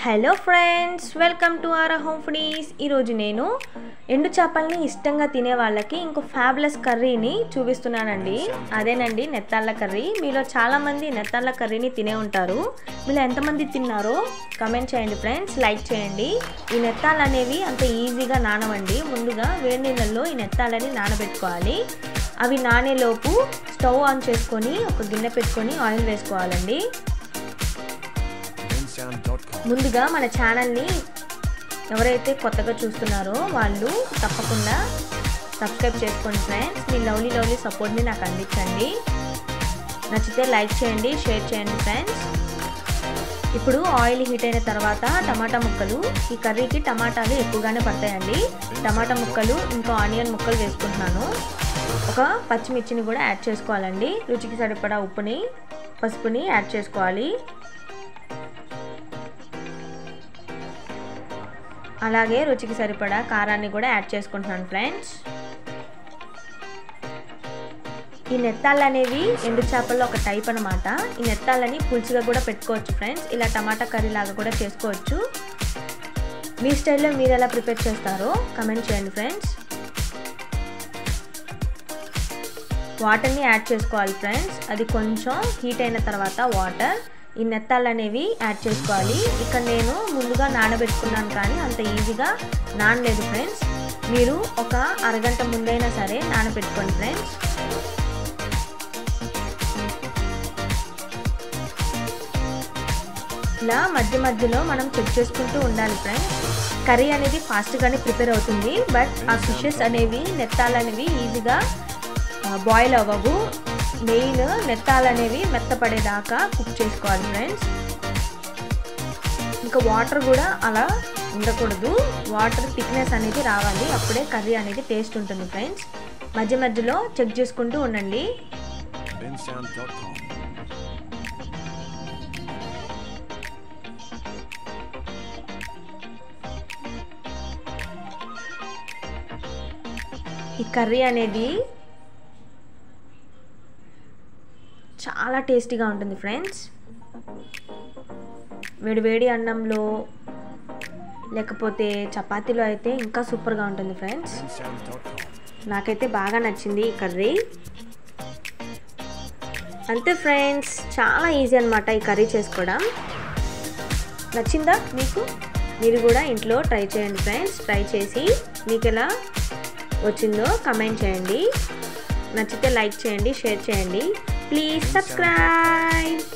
Hello friends, welcome to our home foodies. ఈరోజు నేను ఎండు చేపల్ని ఇష్టంగా తినే వాళ్ళకి ఇంకో ఫ్యాబులస్ కర్రీని చూపిస్తున్నానండి. అదేనండి నెత్తాళ్ళ కర్రీ. మీలో చాలామంది నెత్తాళ్ళ కర్రీని తినే ఉంటారు. మీలో ఎంతమంది తిన్నారో కమెంట్ చేయండి ఫ్రెండ్స్, లైక్ చేయండి. ఈ నెత్తాళ్ళు అనేవి అంత ఈజీగా నానవండి. ముందుగా వేడి నీళ్ళల్లో ఈ నెత్తాళ్ళని నానబెట్టుకోవాలి. అవి నానేలోపు స్టవ్ ఆన్ చేసుకొని ఒక గిన్నె పెట్టుకొని ఆయిల్ వేసుకోవాలండి. ముందుగా మన ఛానల్ని ఎవరైతే కొత్తగా చూస్తున్నారో వాళ్ళు తప్పకుండా సబ్స్క్రైబ్ చేసుకోండి ఫ్రెండ్స్. మీ లవ్లీ సపోర్ట్ని నాకు అందించండి. నచ్చితే లైక్ చేయండి, షేర్ చేయండి ఫ్రెండ్స్. ఇప్పుడు ఆయిల్ హీట్ అయిన తర్వాత టమాటా ముక్కలు, ఈ కర్రీకి టమాటాలు ఎక్కువగానే పడతాయండి. టమాటా ముక్కలు ఇంకా ఆనియన్ ముక్కలు వేసుకుంటున్నాను. ఒక పచ్చిమిర్చిని కూడా యాడ్ చేసుకోవాలండి. రుచికి సరిపడా ఉప్పుని, పసుపుని యాడ్ చేసుకోవాలి. అలాగే రుచికి సరిపడా కారాన్ని కూడా యాడ్ చేసుకుంటున్నాను ఫ్రెండ్స్. ఈ నెత్తాళ్ళు అనేవి ఎండు చేపల్లో ఒక టైప్ అనమాట. ఈ నెత్తాళ్ళని పులుసుగా కూడా పెట్టుకోవచ్చు ఫ్రెండ్స్. ఇలా టమాటా కర్రీ లాగా కూడా చేసుకోవచ్చు. మీ స్టైల్లో మీరు ఎలా ప్రిపేర్ చేస్తారో కమెంట్ చేయండి ఫ్రెండ్స్. వాటర్ని యాడ్ చేసుకోవాలి ఫ్రెండ్స్. అది కొంచెం హీట్ అయిన తర్వాత వాటర్ ఈ నెత్తాళ్ళు అనేవి యాడ్ చేసుకోవాలి. ఇక్కడ నేను ముందుగా నానబెట్టుకున్నాను కానీ అంత ఈజీగా నానలేదు ఫ్రెండ్స్. మీరు ఒక అరగంట ముందైనా సరే నానబెట్టుకోండి ఫ్రెండ్స్. ఇలా మధ్య మధ్యలో మనం చెక్ చేసుకుంటూ ఉండాలి ఫ్రెండ్స్. కర్రీ అనేది ఫాస్ట్గానే ప్రిపేర్ అవుతుంది. బట్ ఆ ఫిషెస్ అనేవి, నెత్తాళ్ళు అనేవి ఈజీగా బాయిల్ అవ్వవు. మెయిన్ నెత్తాళ్ళు అనేవి మెత్తపడేదాకా కుక్ చేసుకోవాలి ఫ్రెండ్స్. ఇంకా వాటర్ కూడా అలా ఉండకూడదు. వాటర్ థిక్నెస్ అనేది రావాలి. అప్పుడే కర్రీ అనేది టేస్ట్ ఉంటుంది ఫ్రెండ్స్. మధ్య మధ్యలో చెక్ చేసుకుంటూ ఉండండి. ఈ కర్రీ అనేది చాలా టేస్టీగా ఉంటుంది ఫ్రెండ్స్. వేడి అన్నంలో లేకపోతే చపాతీలో అయితే ఇంకా సూపర్గా ఉంటుంది ఫ్రెండ్స్. నాకైతే బాగా నచ్చింది ఈ కర్రీ. అంతే ఫ్రెండ్స్, చాలా ఈజీ అనమాట ఈ కర్రీ చేసుకోవడం. నచ్చిందా మీకు? మీరు కూడా ఇంట్లో ట్రై చేయండి ఫ్రెండ్స్. ట్రై చేసి మీకు ఎలా వచ్చిందో కమెంట్ చేయండి. నచ్చితే లైక్ చేయండి, షేర్ చేయండి. Please subscribe.